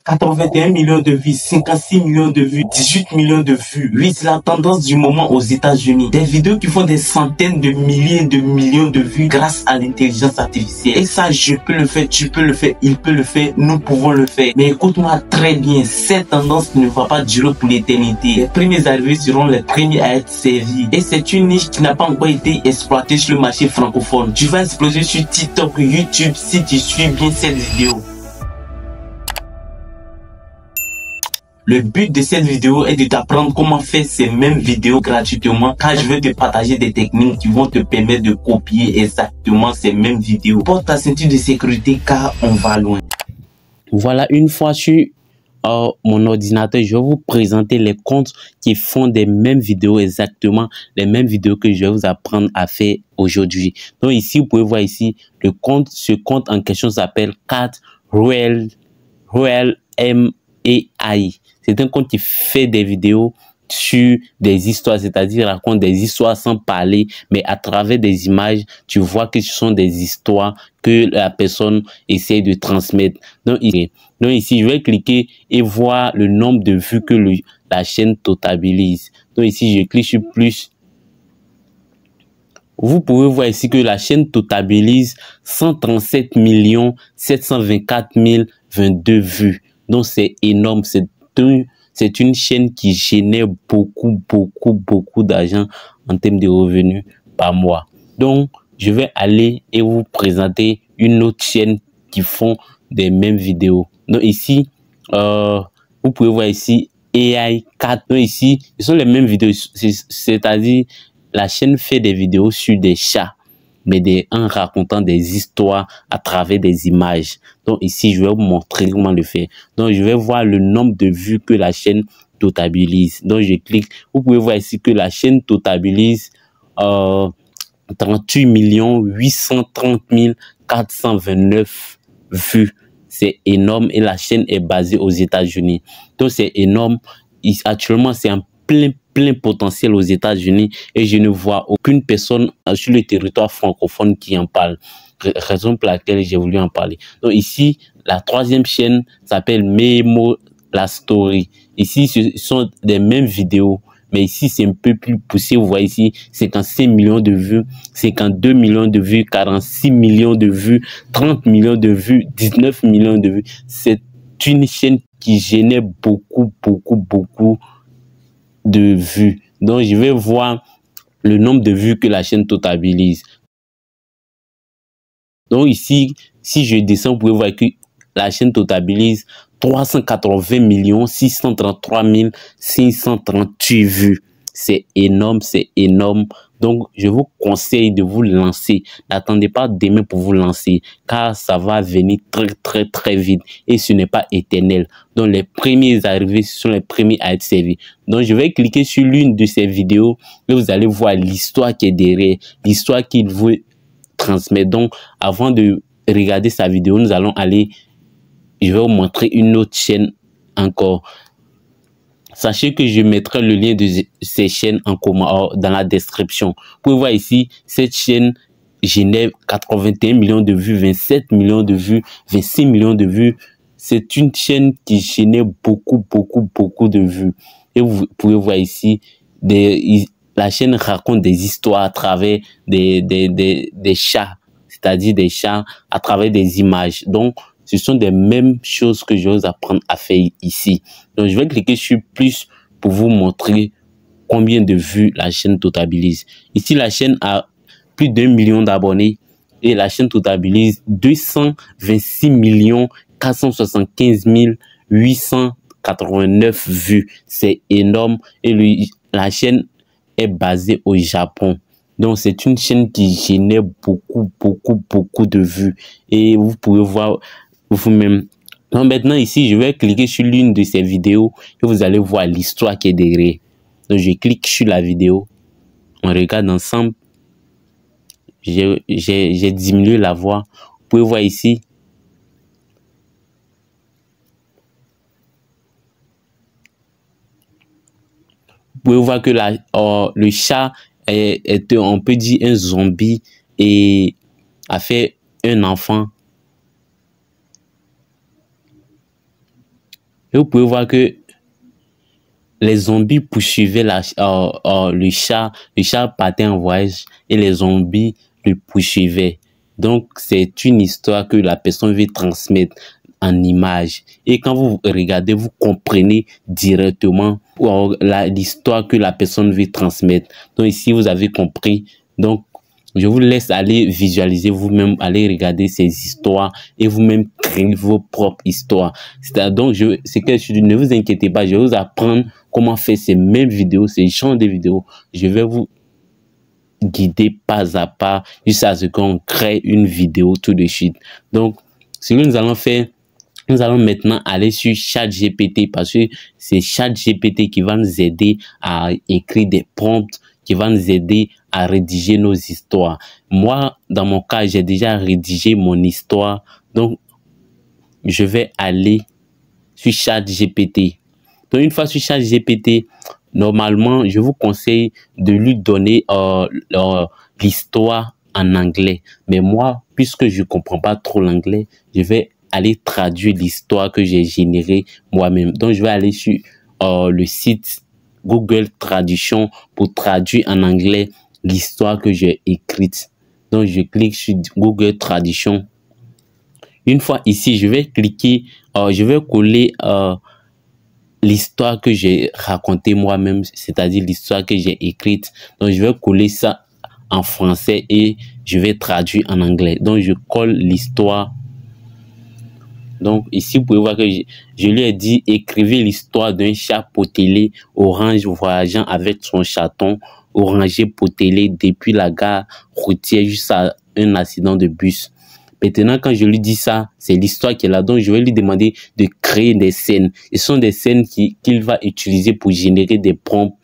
81 millions de vues, 56 millions de vues, 18 millions de vues. Oui, c'est la tendance du moment aux États-Unis. Des vidéos qui font des centaines de milliers de millions de vues grâce à l'intelligence artificielle. Et ça, je peux le faire, tu peux le faire, il peut le faire, nous pouvons le faire. Mais écoute-moi très bien, cette tendance ne va pas durer pour l'éternité. Les premiers arrivés seront les premiers à être servis. Et c'est une niche qui n'a pas encore été exploitée sur le marché francophone. Tu vas exploser sur TikTok, YouTube si tu suis bien cette vidéo. Le but de cette vidéo est de t'apprendre comment faire ces mêmes vidéos gratuitement, car je veux te partager des techniques qui vont te permettre de copier exactement ces mêmes vidéos. Porte ta ceinture de sécurité car on va loin. Voilà, une fois sur mon ordinateur, je vais vous présenter les comptes qui font des mêmes vidéos, exactement les mêmes vidéos que je vais vous apprendre à faire aujourd'hui. Donc ici, vous pouvez voir ici, ce compte en question s'appelle Cat Royal M.AI. C'est un compte qui fait des vidéos sur des histoires, c'est-à-dire raconte des histoires sans parler, mais à travers des images, tu vois que ce sont des histoires que la personne essaie de transmettre. Donc ici, je vais cliquer et voir le nombre de vues que la chaîne totabilise. Donc ici, je clique sur plus. Vous pouvez voir ici que la chaîne totabilise 137 724 022 vues. Donc c'est énorme, c'est une chaîne qui génère beaucoup d'argent en termes de revenus par mois. Donc, je vais aller et vous présenter une autre chaîne qui font des mêmes vidéos. Donc ici, vous pouvez voir ici AI 4. Donc ici, ce sont les mêmes vidéos, c'est-à-dire la chaîne fait des vidéos sur des chats, mais en racontant des histoires à travers des images. Donc ici, je vais vous montrer comment le faire. Donc je vais voir le nombre de vues que la chaîne totabilise. Donc je clique. Vous pouvez voir ici que la chaîne totabilise 38 830 429 vues. C'est énorme et la chaîne est basée aux États-Unis. Donc c'est énorme. Actuellement, c'est un plein potentiel aux États-Unis et je ne vois aucune personne sur le territoire francophone qui en parle. Raison pour laquelle j'ai voulu en parler. Donc ici, la troisième chaîne s'appelle Memo la Story. Ici, ce sont des mêmes vidéos, mais ici, c'est un peu plus poussé. Vous voyez ici, 55 millions de vues, 52 millions de vues, 46 millions de vues, 30 millions de vues, 19 millions de vues. C'est une chaîne qui génère beaucoup de vues. Donc, je vais voir le nombre de vues que la chaîne totabilise. Donc, ici, si je descends, vous pouvez voir que la chaîne totabilise 380 633 538 vues. C'est énorme, c'est énorme. Donc, je vous conseille de vous lancer. N'attendez pas demain pour vous lancer, car ça va venir très vite et ce n'est pas éternel. Donc, les premiers arrivés sont les premiers à être servis. Donc, je vais cliquer sur l'une de ces vidéos et vous allez voir l'histoire qui est derrière, l'histoire qu'il veut transmettre. Donc, avant de regarder sa vidéo, nous allons aller, je vais vous montrer une autre chaîne encore. Sachez que je mettrai le lien de ces chaînes en commun dans la description. Vous pouvez voir ici, cette chaîne génère 81 millions de vues, 27 millions de vues, 26 millions de vues. C'est une chaîne qui génère beaucoup de vues. Et vous pouvez voir ici, la chaîne raconte des histoires à travers des chats, c'est-à-dire des chats à travers des images. Donc, ce sont des mêmes choses que je vais vous apprendre à faire ici. Donc, je vais cliquer sur plus pour vous montrer combien de vues la chaîne totabilise. Ici, la chaîne a plus d'1 million d'abonnés et la chaîne totabilise 226 475 889 vues. C'est énorme et la chaîne est basée au Japon. Donc, c'est une chaîne qui génère beaucoup de vues et vous pouvez voir vous-même. Donc maintenant ici, je vais cliquer sur l'une de ces vidéos et vous allez voir l'histoire qui est derrière. Donc je clique sur la vidéo, on regarde ensemble. J'ai diminué la voix. Vous pouvez voir ici. Vous pouvez voir que le chat est, on peut dire, un zombie et a fait un enfant. Et vous pouvez voir que les zombies poursuivaient le chat. Le chat partait en voyage et les zombies le poursuivaient. Donc, c'est une histoire que la personne veut transmettre en image. Et quand vous regardez, vous comprenez directement l'histoire que la personne veut transmettre. Donc, ici, vous avez compris. Donc, je vous laisse aller visualiser vous-même, aller regarder ces histoires et vous-même créer vos propres histoires. Donc, ne vous inquiétez pas, je vais vous apprendre comment faire ces mêmes vidéos, ces genres de vidéos. Je vais vous guider pas à pas jusqu'à ce qu'on crée une vidéo tout de suite. Donc, ce que nous allons faire, nous allons maintenant aller sur ChatGPT parce que c'est ChatGPT qui va nous aider à écrire des prompts, qui va nous aider à rédiger nos histoires. Moi, dans mon cas, j'ai déjà rédigé mon histoire. Donc, je vais aller sur ChatGPT. Donc, une fois sur ChatGPT, normalement, je vous conseille de lui donner l'histoire en anglais. Mais moi, puisque je ne comprends pas trop l'anglais, je vais aller traduire l'histoire que j'ai générée moi-même. Donc, je vais aller sur le site Google Traduction pour traduire en anglais l'histoire que j'ai écrite. Donc, je clique sur Google Traduction. Une fois ici, je vais cliquer, je vais coller l'histoire que j'ai racontée moi-même, c'est-à-dire l'histoire que j'ai écrite. Donc, je vais coller ça en français et je vais traduire en anglais. Donc, je colle l'histoire. Donc, ici, vous pouvez voir que je lui ai dit « Écrivez l'histoire d'un chat potelé orange voyageant avec son chaton orangé potelé depuis la gare routière jusqu'à un accident de bus. » Maintenant, quand je lui dis ça, c'est l'histoire qui est là. Donc, je vais lui demander de créer des scènes. Et ce sont des scènes qu'il va utiliser pour générer des prompts.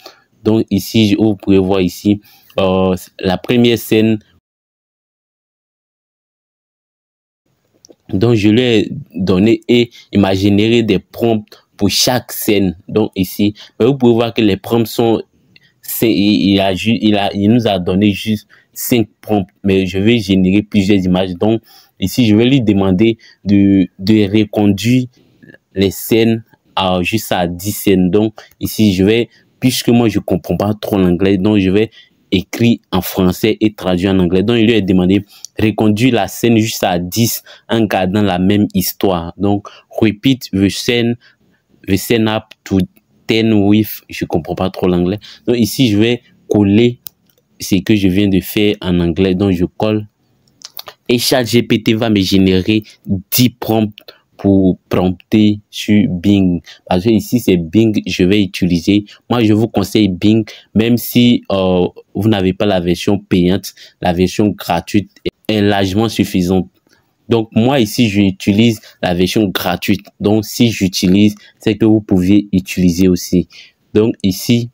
Donc, ici, vous pouvez voir ici, la première scène. Donc, je lui ai donné et il m'a généré des prompts pour chaque scène. Donc, ici, vous pouvez voir que les prompts sont... Il nous a donné juste 5 prompts, mais je vais générer plusieurs images. Donc, ici, je vais lui demander de reconduire les scènes juste à 10 scènes. Donc, ici, puisque moi, je ne comprends pas trop l'anglais, donc je vais écrire en français et traduire en anglais. Donc, il lui a demandé reconduire la scène juste à 10 en gardant la même histoire. Donc, repeat the scene up to 10 with, je comprends pas trop l'anglais. Donc, ici, je vais coller ce que je viens de faire en anglais. Donc, je colle. Et ChatGPT va me générer 10 prompts pour prompter sur Bing. Parce que ici, c'est Bing, je vais utiliser. Moi, je vous conseille Bing, même si vous n'avez pas la version payante, la version gratuite est largement suffisante. Donc, moi, ici, j'utilise la version gratuite. Donc, si j'utilise, c'est que vous pouvez utiliser aussi. Donc, ici,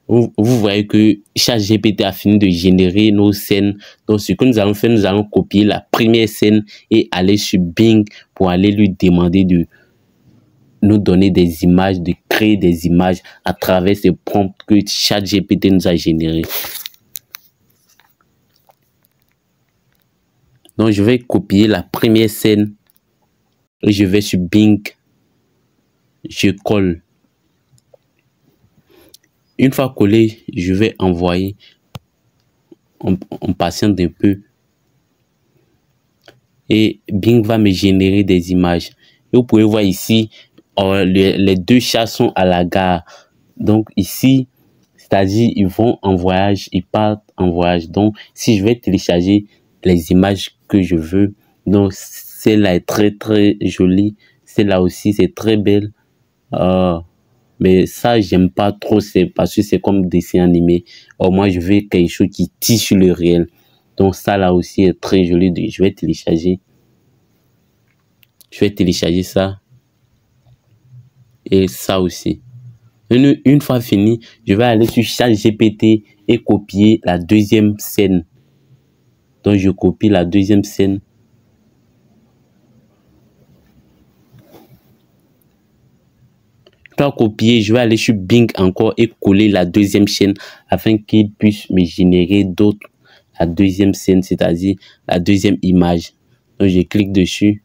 vous voyez que ChatGPT a fini de générer nos scènes. Donc, ce que nous allons faire, nous allons copier la première scène et aller sur Bing pour aller lui demander de nous donner des images, de créer des images à travers ces prompts que ChatGPT nous a générés. Donc, je vais copier la première scène et je vais sur Bing. Je colle. Une fois collé, je vais envoyer. On patiente un peu. Et Bing va me générer des images. Et vous pouvez voir ici, les deux chats sont à la gare. Donc ici, c'est-à-dire ils vont en voyage, ils partent en voyage. Donc si je vais télécharger les images que je veux, donc celle-là est très très jolie. Celle-là aussi, c'est très belle. Mais ça, j'aime pas trop, c'est parce que c'est comme dessin animé. Moi, je veux quelque chose qui tisse sur le réel. Donc ça là aussi est très joli. Je vais télécharger. Je vais télécharger ça. Et ça aussi. Une fois fini, je vais aller sur ChatGPT et copier la deuxième scène. Donc je copie la deuxième scène. Pour copier, je vais aller sur Bing encore et coller la deuxième chaîne afin qu'il puisse me générer d'autres. La deuxième scène, c'est-à-dire la deuxième image. Donc je clique dessus.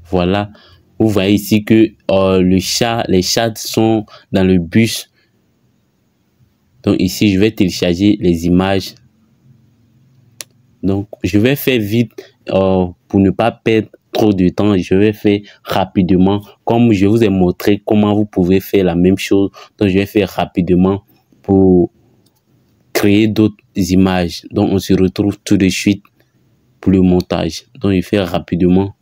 Voilà. Vous voyez ici que les chats sont dans le bus. Donc ici, je vais télécharger les images. Donc, je vais faire vite pour ne pas perdre trop de temps. Je vais faire rapidement. Comme je vous ai montré comment vous pouvez faire la même chose. Donc, je vais faire rapidement pour créer d'autres images. Donc, on se retrouve tout de suite pour le montage. Donc, je fais rapidement.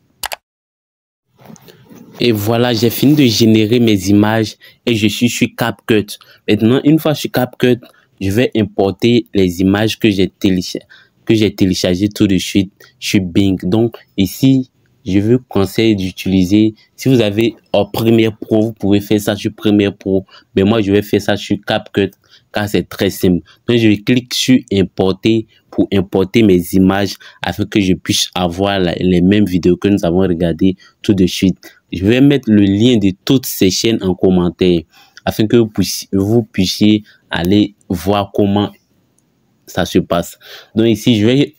Et voilà, j'ai fini de générer mes images et je suis sur CapCut. Maintenant, une fois sur CapCut, je vais importer les images que j'ai téléchargées tout de suite sur Bing. Donc, ici, je vous conseille d'utiliser, si vous avez Premiere Pro, vous pouvez faire ça sur Premiere Pro. Mais moi, je vais faire ça sur CapCut car c'est très simple. Donc, je clique sur importer pour importer mes images afin que je puisse avoir les mêmes vidéos que nous avons regardées tout de suite. Je vais mettre le lien de toutes ces chaînes en commentaire afin que vous puissiez aller voir comment ça se passe. Donc ici, je vais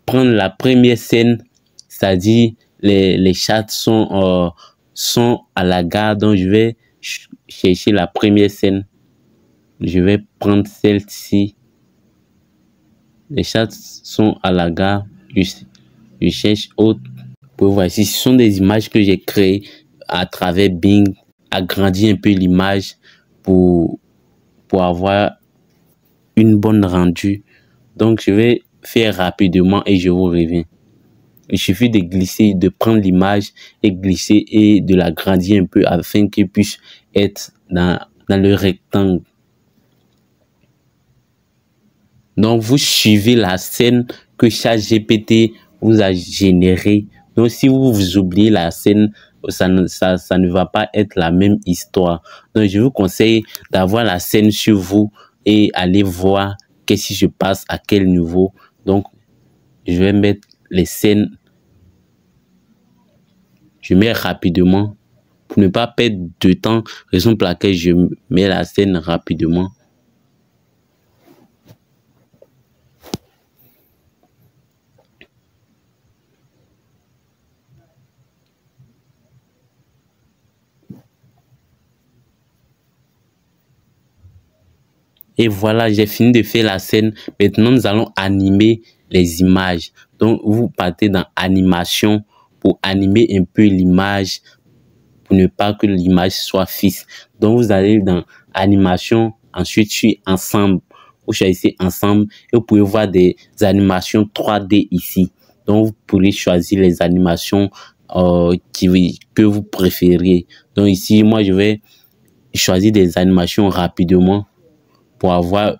prendre la première scène, c'est-à-dire les chats sont à la gare. Donc je vais chercher la première scène. Je vais prendre celle-ci. Les chats sont à la gare. Je cherche autre. Vous voyez, ici, ce sont des images que j'ai créées à travers Bing, agrandir un peu l'image pour avoir une bonne rendue. Donc, je vais faire rapidement et je vous reviens. Il suffit de glisser, de prendre l'image et glisser et de l'agrandir un peu afin qu'il puisse être dans le rectangle. Donc, vous suivez la scène que ChatGPT vous a générée. Donc, si vous oubliez la scène, ça ne va pas être la même histoire. Donc, je vous conseille d'avoir la scène sur vous et aller voir qu'est-ce qui se passe à quel niveau. Donc, je vais mettre les scènes. Je mets rapidement pour ne pas perdre de temps, raison pour laquelle je mets la scène rapidement. Et voilà, j'ai fini de faire la scène. Maintenant, nous allons animer les images. Donc, vous partez dans animation pour animer un peu l'image, pour ne pas que l'image soit fixe. Donc, vous allez dans animation, ensuite sur ensemble. Vous choisissez ensemble et vous pouvez voir des animations 3D ici. Donc, vous pourrez choisir les animations que vous préférez. Donc, ici, moi, je vais choisir des animations rapidement pour avoir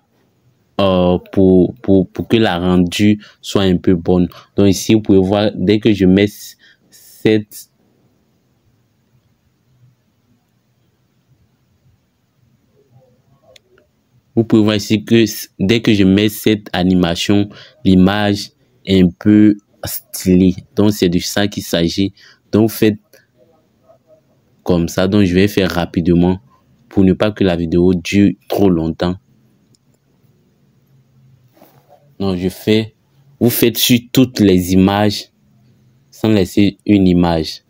pour que la rendue soit un peu bonne. Donc ici, vous pouvez voir, dès que je mets cette vous pouvez voir ici que dès que je mets cette animation, l'image est un peu stylée. Donc c'est de ça qu'il s'agit. Donc faites comme ça. Donc je vais faire rapidement pour ne pas que la vidéo dure trop longtemps. Donc vous faites sur toutes les images sans laisser une image.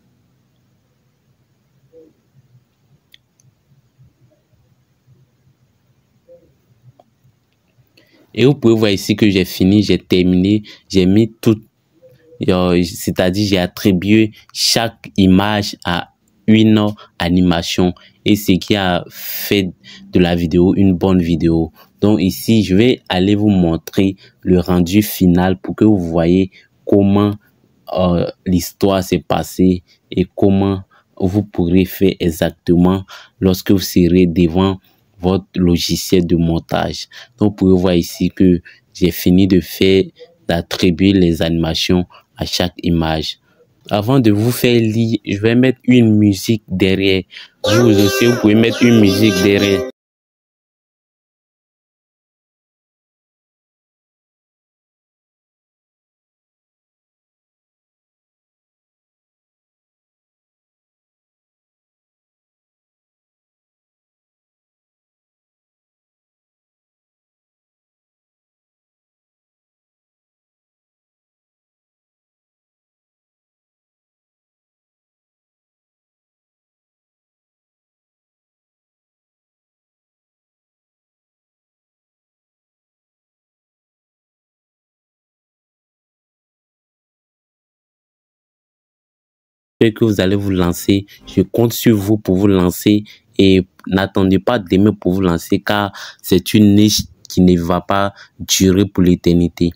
Et vous pouvez voir ici que j'ai fini, j'ai terminé, j'ai mis tout, c'est-à-dire j'ai attribué chaque image à une animation et ce qui a fait de la vidéo une bonne vidéo. Donc ici, je vais aller vous montrer le rendu final pour que vous voyez comment l'histoire s'est passée et comment vous pourrez faire exactement lorsque vous serez devant votre logiciel de montage. Donc, vous pouvez voir ici que j'ai fini de faire, d'attribuer les animations à chaque image. Avant de vous faire lire, je vais mettre une musique derrière. Vous aussi, vous pouvez mettre une musique derrière. J'espère que vous allez vous lancer. Je compte sur vous pour vous lancer et n'attendez pas demain pour vous lancer car c'est une niche qui ne va pas durer pour l'éternité.